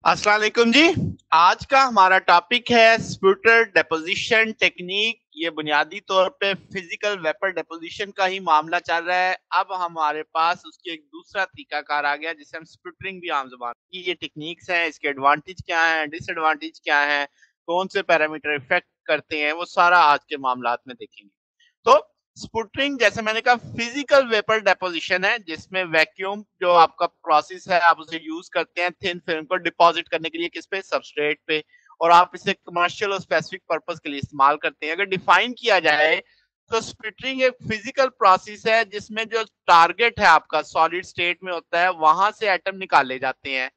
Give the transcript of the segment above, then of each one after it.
अस्सलाम वालेकुम जी। आज का हमारा टॉपिक है स्पूटर डेपोजिशन टेक्निक। ये बुनियादी तौर पे फिजिकल वेपर डेपोजिशन का ही मामला चल रहा है। अब हमारे पास उसकी एक दूसरा तरीकाकार आ गया जिसे हम स्पूटरिंग भी आम जुबान की ये टेक्निक्स हैं। इसके एडवांटेज क्या हैं, डिसएडवांटेज क्या हैं, कौन से पैरामीटर इफेक्ट करते हैं, वो सारा आज के मामलात में देखेंगे। तो स्पुटरिंग जैसे मैंने कहा फिजिकल वेपर डेपोजिशन है जिसमें वैक्यूम जो आपका प्रोसेस है आप उसे यूज करते हैं थिन फिल्म को डिपॉजिट करने के लिए किस पे, सबस्ट्रेट पे। और आप इसे कमर्शियल और स्पेसिफिक पर्पस के लिए इस्तेमाल करते हैं। अगर डिफाइन किया जाए तो स्प्लिटरिंग एक फिजिकल प्रोसेस है जिसमें जो टारगेट है आपका सॉलिड स्टेट में होता है, वहां से एटम निकाले जाते हैं।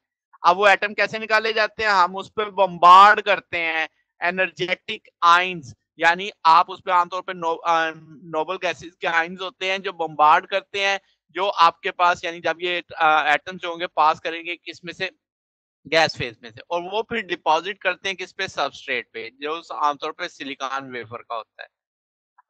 अब वो एटम कैसे निकाले जाते हैं, हम उस पर बम्बार्ड करते हैं एनर्जेटिक आइंस, यानी आप उस पर आमतौर पर नोबल गैसेस के आइंस होते हैं जो बम्बार्ड करते हैं, जो आपके पास यानी जब ये एटम्स होंगे पास करेंगे किस में से, गैस फेज में से, और वो फिर डिपॉजिट करते हैं किस पे, सबस्ट्रेट पे, जो आमतौर पे सिलिकॉन वेफर का होता है।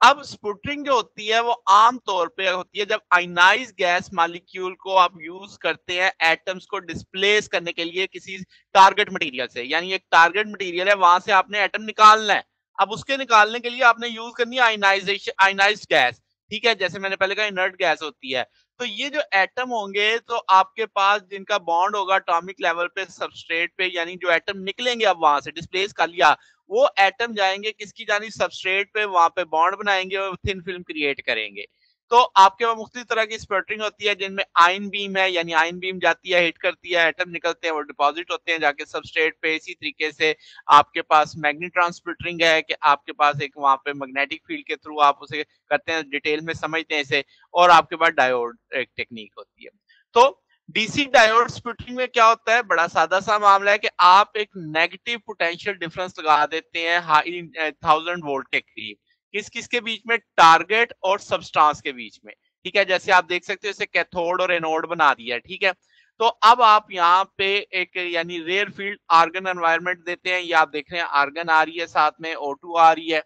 अब स्पुटरिंग जो होती है वो आम तौर पे होती है जब आयनाइज गैस मॉलिक्यूल को आप यूज करते हैं एटम्स को डिस्प्लेस करने के लिए किसी टारगेट मटेरियल से, यानी एक टारगेट मटेरियल है वहां से आपने एटम निकालना है। अब उसके निकालने के लिए आपने यूज करनी है आयनाइजेशन, आयनाइज गैस। ठीक है, जैसे मैंने पहले कहा इनर्ट गैस होती है। तो ये जो एटम होंगे तो आपके पास जिनका बॉन्ड होगा एटॉमिक लेवल पे सबस्ट्रेट पे, यानी जो एटम निकलेंगे अब वहां से डिस्प्लेस कर लिया, वो एटम जाएंगे किसकी जानी, सबस्ट्रेट पे, वहां पे बॉन्ड बनाएंगे और थिन फिल्म क्रिएट करेंगे। तो आपके पास मुख्तलिफ तरह की स्पटरिंग होती है जिनमें आयन बीम है, यानी आयन बीम जाती है, हिट करती है, एटम निकलते हैं, वो डिपॉजिट होते हैं जाके सबस्ट्रेट पे। इसी तरीके से आपके पास मैग्नेट्रॉन स्प्लिटरिंग है कि आपके पास एक वहां पे मैग्नेटिक फील्ड के थ्रू आप उसे करते हैं, डिटेल में समझते हैं इसे। और आपके पास डायोड एक टेक्निक होती है। तो डीसी डायोड स्प्लिटिंग में क्या होता है, बड़ा सादा सा मामला है कि आप एक नेगेटिव पोटेंशियल डिफरेंस लगा देते हैं हाई 1000 वोल्ट के करीब, किस किस के बीच में, टारगेट और सबस्टांस के बीच में। ठीक है, जैसे आप देख सकते हो इसे कैथोड और एनोड बना दिया है। ठीक है, तो अब आप यहाँ पे एक यानी रेयर फील्ड आर्गन एनवायरनमेंट देते हैं। ये आप देख रहे हैं आर्गन आ रही है, साथ में O2 आ रही है।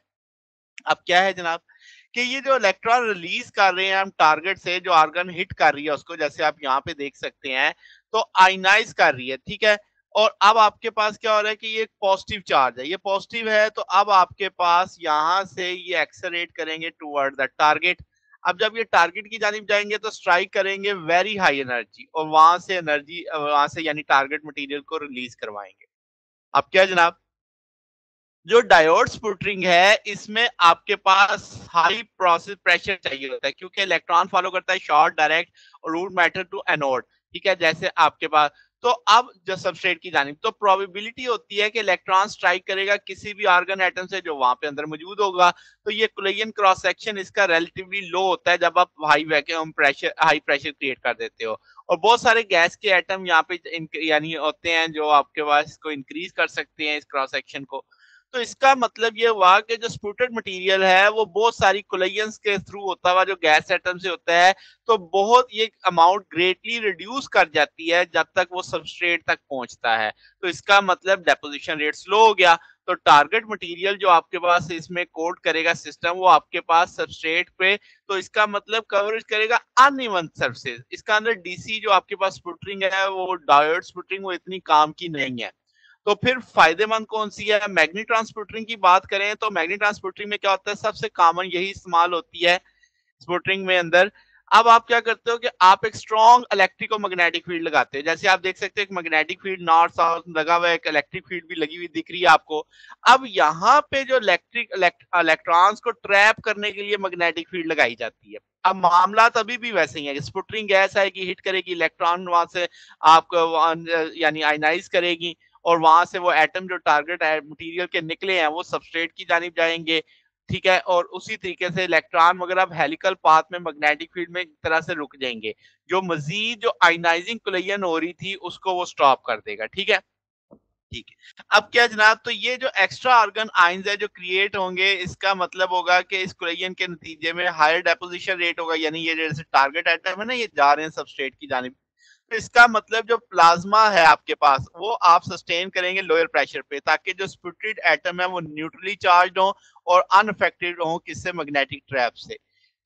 अब क्या है जनाब कि ये जो इलेक्ट्रॉन रिलीज कर रहे हैं हम टारगेट से, जो आर्गन हिट कर रही है उसको, जैसे आप यहाँ पे देख सकते हैं, तो आयनाइज कर रही है। ठीक है, और अब आपके पास क्या हो रहा है कि ये एक पॉजिटिव चार्ज है, ये पॉजिटिव है, तो अब आपके पास यहाँ से ये एक्सेलरेट करेंगे टुवर्ड द टारगेट। अब जब ये टारगेट की जानिब जाएंगे तो स्ट्राइक करेंगे वेरी हाई एनर्जी, और वहां से एनर्जी वहां से यानी टारगेट मटेरियल को रिलीज करवाएंगे। अब क्या जनाब, जो डायोड स्पुटरिंग है इसमें आपके पास हाई प्रोसेस प्रेशर चाहिए होता है, क्योंकि इलेक्ट्रॉन फॉलो करता है शॉर्ट डायरेक्ट और रूट मैटर टू एनोड। ठीक है, जैसे आपके पास, तो अब जो सबस्ट्रेट की जानिब, तो प्रोबेबिलिटी होती है कि इलेक्ट्रॉन स्ट्राइक करेगा किसी भी आर्गन एटम से जो वहां पे अंदर मौजूद होगा। तो ये कोलिजन क्रॉस सेक्शन इसका रिलेटिवली लो होता है जब आप high vacuum pressure, high pressure create कर देते हो। और बहुत सारे गैस के एटम यहाँ पे यानी होते हैं जो आपके पास इसको इंक्रीज कर सकते हैं इस क्रॉस सेक्शन को। तो इसका मतलब ये हुआ कि जो स्पूटेड मटेरियल है वो बहुत सारी कोलिजन्स के थ्रू होता हुआ जो गैस एटम से होता है, तो बहुत ये अमाउंट ग्रेटली रिड्यूस कर जाती है जब तक वो सबस्ट्रेट तक पहुंचता है। तो इसका मतलब डेपोजिशन रेट स्लो हो गया। तो टारगेट मटेरियल जो आपके पास इसमें कोड करेगा सिस्टम, वो आपके पास सबस्ट्रेट पे, तो इसका मतलब कवरेज करेगा अनइवन सरफेस। इसका अंदर डीसी जो आपके पास स्पुटरिंग है, वो डायोड स्पुटरिंग, वो इतनी काम की नहीं है। तो फिर फायदेमंद कौन सी है, मैग्नेट ट्रांसपोर्टरिंग की बात करें तो मैग्नेट ट्रांसपोर्टरिंग में क्या होता है, सबसे कॉमन यही इस्तेमाल होती है स्पोर्टरिंग में अंदर। अब आप क्या करते हो कि आप एक स्ट्रॉन्ग इलेक्ट्रिको मैग्नेटिक फील्ड लगाते हो, जैसे आप देख सकते हो एक मैग्नेटिक फील्ड नॉर्थ साउथ लगा हुआ है, एक इलेक्ट्रिक फील्ड भी लगी हुई दिख रही है आपको। अब यहाँ पे जो इलेक्ट्रॉन्स को ट्रैप करने के लिए मैग्नेटिक फील्ड लगाई जाती है। अब मामला तभी भी वैसे ही है, स्पुटरिंग गैस आएगी, हिट करेगी, इलेक्ट्रॉन वहां से आपको यानी आयनाइज करेगी, और वहां से वो एटम जो टारगेट मटेरियल के निकले हैं वो सबस्ट्रेट की जानिब जाएंगे। ठीक है, और उसी तरीके से इलेक्ट्रॉन वगैरह हेलिकल पाथ में मैग्नेटिक फील्ड में एक तरह से रुक जाएंगे, जो मजीद जो आयनाइजिंग कोलिजन हो रही थी उसको वो स्टॉप कर देगा। ठीक है, ठीक है। अब क्या जनाब, तो ये जो एक्स्ट्रा आर्गन आइंस है जो क्रिएट होंगे, इसका मतलब होगा कि इस कोलिजन के नतीजे में हायर डेपोजिशन रेट होगा, यानी ये जैसे टारगेट एटम है ना, ये जा रहे हैं सबस्ट्रेट की जानिब। तो इसका मतलब जो प्लाज्मा है आपके पास वो आप सस्टेन करेंगे लोअर प्रेशर पे, ताकि जो स्पुटेड एटम है वो न्यूट्रली चार्ज हो और अनअफेक्टेड हो किससे, मैग्नेटिक ट्रैप से।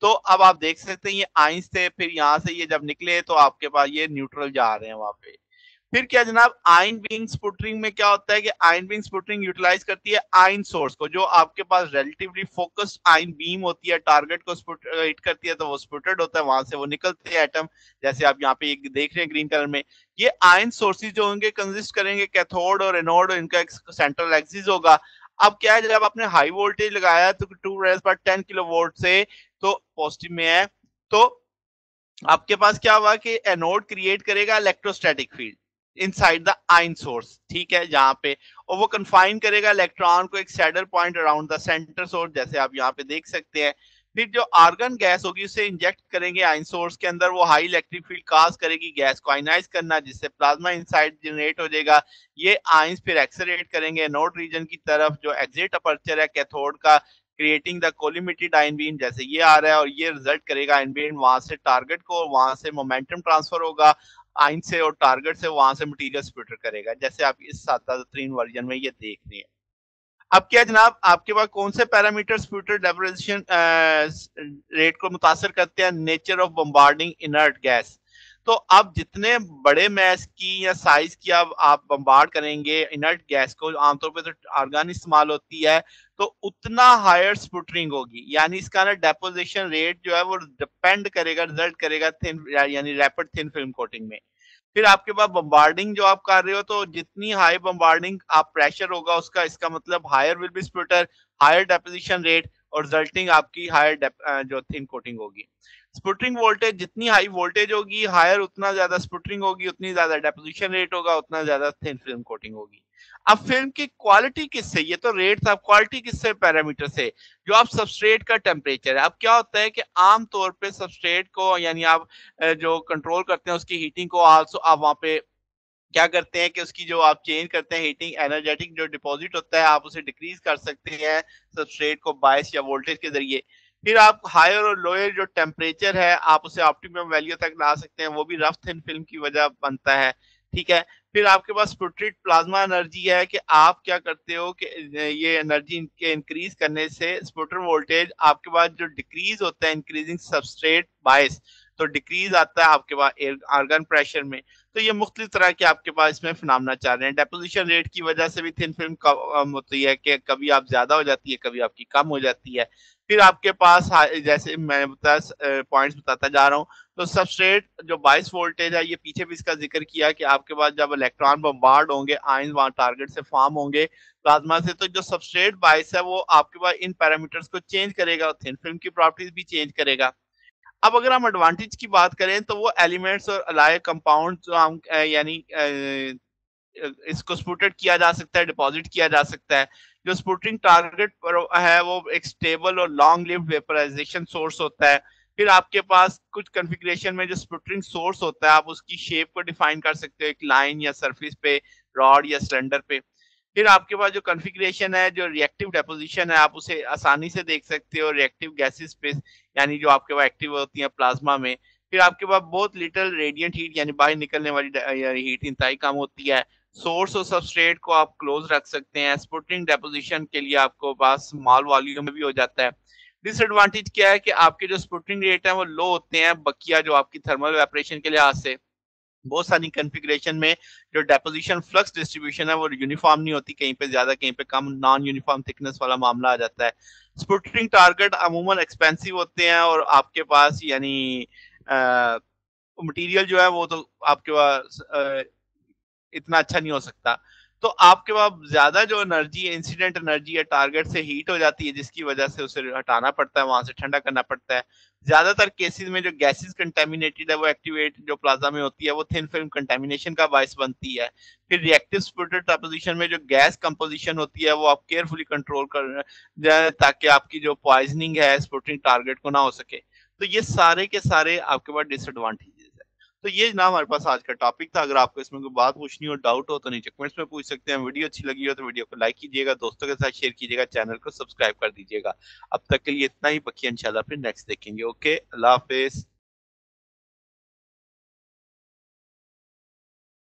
तो अब आप देख सकते हैं ये आइंस थे, फिर यहाँ से ये जब निकले तो आपके पास ये न्यूट्रल जा रहे हैं वहां पे। फिर क्या जनाब, आयन बीइंग स्पुटरिंग में क्या होता है कि आयन बीइंग स्पुटरिंग यूटिलाइज करती है आयन सोर्स को, जो आपके पास रिलेटिवली फोकस्ड आयन बीम होती है, टारगेट को हिट करती है तो वो स्पुटर्ड होता है, वहां से वो निकलते हैं एटम, जैसे आप यहाँ पे देख रहे हैं ग्रीन कलर में। ये आयन सोर्सेज जो होंगे कंसिस्ट करेंगे कैथोड और एनोड, इनका एक सेंट्रल एक्सिस होगा। अब क्या है, जब आपने हाई वोल्टेज लगाया तो 2 × 10 किलोवोल्ट से तो पॉजिटिव में है, तो आपके पास क्या हुआ कि एनोड क्रिएट करेगा electrostatic field inside the ion source, ठीक है, जहां पे, और वो कन्फाइन करेगा इलेक्ट्रॉन को एक saddle point around the centre source, जैसे आप यहाँ पे देख सकते हैं। फिर जो आर्गन गैस होगी उसे इंजेक्ट करेंगे आयन सोर्स के अंदर, वो हाई इलेक्ट्रिक फील्ड काज करेगी गैस को आयनाइज करना, जिससे प्लाज्मा इनसाइड जनरेट हो जाएगा। ये आयंस फिर एक्सेलरेट करेंगे एनोड रीजन की तरफ, जो एग्जिट अपर्चर है कैथोड का, creating the collimated ion beam, जैसे ये आ रहा है, और ये रिजल्ट करेगा आयन बीम वहां से टारगेट को, वहां से मोमेंटम ट्रांसफर होगा आयन से, और टारगेट से वहां से मटेरियल स्प्लिटर करेगा, जैसे आप इस सादातरीन वर्जन में ये देख रहे हैं। अब क्या जनाब, आपके पास कौन से पैरामीटर स्प्लिटर डेपोजिशन रेट को मुतासर करते हैं? Nature of bombarding inert gas. तो अब जितने बड़े मैस की या साइज की आप बम्बार्ड करेंगे इनर्ट गैस को, आमतौर पे तो आर्गन इस्तेमाल होती है, तो उतना हायर स्पुटरिंग होगी, यानी इसका ना डेपोजिशन रेट जो है वो डिपेंड करेगा, रिजल्ट करेगा थिन यानी रैपिड थिन फिल्म कोटिंग में। फिर आपके पास बम्बार्डिंग जो आप कर रहे हो, तो जितनी हाई बम्बार्डिंग आप प्रेशर होगा उसका, इसका मतलब higher will be splitter, higher deposition rate, और रिजल्टिंग आपकी हायर जो थिन कोटिंग होगी। स्पुटरिंग वोल्टेज, जितनी हाई वोल्टेज होगी हायर, उतना ज्यादा स्पुटरिंग होगी, उतनी ज्यादा डेपोजिशन रेट होगा, उतना ज्यादा थिन फिल्म कोटिंग होगी। अब फिल्म की क्वालिटी किससे, ये तो रेट था, क्वालिटी किससे? पैरामीटर से, जो आप सबस्ट्रेट का टेम्परेचर है। अब क्या होता है कि आम तौर पे सबस्ट्रेट को, यानी आप जो कंट्रोल करते हैं उसकी हीटिंग को, आल्सो आप वहां पे क्या करते हैं कि उसकी जो आप चेंज करते हैं हीटिंग, एनर्जेटिक जो डिपॉजिट होता है आप उसे डिक्रीज कर सकते हैं सबस्ट्रेट को बायस या वोल्टेज के जरिए। फिर आप हायर और लोअर जो टेम्परेचर है आप उसे ऑप्टिमम वैल्यू तक ला सकते हैं, वो भी रफ थिन फिल्म की वजह बनता है, ठीक है। फिर आपके पास स्पुटरिट प्लाज्मा एनर्जी है कि आप क्या करते हो कि ये एनर्जी के इंक्रीज करने से स्पुटर वोल्टेज आपके पास जो डिक्रीज होता है इंक्रीजिंग सबस्ट्रेट बायस, तो डिक्रीज आता है आपके पास आर्गन प्रेशर में। तो ये मुख्तलिफ तरह के आपके पास इसमें फिनोमेना चल रहे हैं। डेपोजिशन रेट की वजह से भी थिन फिल्म कम होती है कि कभी आप ज्यादा हो जाती है, कभी आपकी कम हो जाती है। फिर आपके पास जैसे मैं पॉइंट्स बताता जा रहा हूँ, तो सबस्ट्रेट जो 22 वोल्टेज है, ये पीछे भी इसका जिक्र किया कि आपके पास जब इलेक्ट्रॉन बम्बार्ड होंगे, आयन वहां टारगेट से फॉर्म होंगे प्लाज्मा से, तो जो सबस्ट्रेट बायस है वो आपके पास इन पैरामीटर्स को चेंज करेगा, थिन फिल्म की प्रॉपर्टीज भी चेंज करेगा। अब अगर हम एडवांटेज की बात करें तो वो एलिमेंट्स और अलाय कंपाउंड जो हम यानी इसको स्पुटेड किया जा सकता है, डिपॉजिट किया जा सकता है। जो स्पुटरिंग टारगेट पर है वो एक स्टेबल और लॉन्ग लिव्ड वेपराइजेशन सोर्स होता है। फिर आपके पास कुछ कॉन्फ़िगरेशन में जो स्पुटरिंग सोर्स होता है आप उसकी शेप को डिफाइन कर सकते हो, एक लाइन या सरफेस पे, रॉड या सिलेंडर पे। फिर आपके पास जो कॉन्फ़िगरेशन है, जो रिएक्टिव डेपोजिशन है, आप उसे आसानी से देख सकते हो रिएक्टिव गैसेस पे, यानी जो आपके पास एक्टिव होती है प्लाज्मा में। फिर आपके पास बहुत लिटिल रेडिएंट हीट यानी बाहर निकलने वाली हीट इंतहाई कम होती है। सोर्स और सबस्ट्रेट को आप क्लोज रख सकते हैं। स्पुटरिंग डेपोजिशन के लिए आपको पास स्मॉल वॉल्यूम में भी हो जाता है। डिसएडवांटेज क्या है कि आपके जो स्पुटरिंग रेट है वो लो होते हैं, बकिया जो आपकी थर्मल वेपरेशन के लिहाज से बहुत सारी कॉन्फ़िगरेशन में जो डेपोजिशन फ्लक्स डिस्ट्रीब्यूशन है वो यूनिफॉर्म नहीं होती, कहीं पे ज्यादा कहीं पे कम, नॉन यूनिफॉर्म थिकनेस वाला मामला आ जाता है। स्पुटरिंग टारगेट अमूमन एक्सपेंसिव होते हैं और आपके पास यानी मटेरियल जो है वो तो आपके पास इतना अच्छा नहीं हो सकता। तो आपके पास ज्यादा जो एनर्जी है, इंसिडेंट एनर्जी है, टारगेट से हीट हो जाती है, जिसकी वजह से उसे हटाना पड़ता है, वहां से ठंडा करना पड़ता है। ज्यादातर केसेस में जो गैसेस कंटेमिनेटेड है वो एक्टिवेट जो प्लाज्मा में होती है वो थिन फिल्म कंटेमिनेशन का बायस बनती है। फिर रिएक्टिव स्पुटर डिपोजिशन में जो गैस कंपोजिशन होती है वो आप केयरफुली कंट्रोल कर ताकि आपकी जो पॉइजनिंग है स्पुटरिंग टारगेट को ना हो सके। तो ये सारे के सारे आपके पास डिसएडवांटेजेस है। तो ये ना हमारे पास आज का टॉपिक था। अगर आपको इसमें कोई बात पूछनी हो, डाउट हो, तो नीचे कमेंट्स में पूछ सकते हैं। वीडियो अच्छी लगी हो तो वीडियो को लाइक कीजिएगा, दोस्तों के साथ शेयर कीजिएगा, चैनल को सब्सक्राइब कर दीजिएगा। अब तक के लिए इतना ही, बकिया इंशाल्लाह फिर नेक्स्ट देखेंगे। ओके, अल्लाह हाफिज।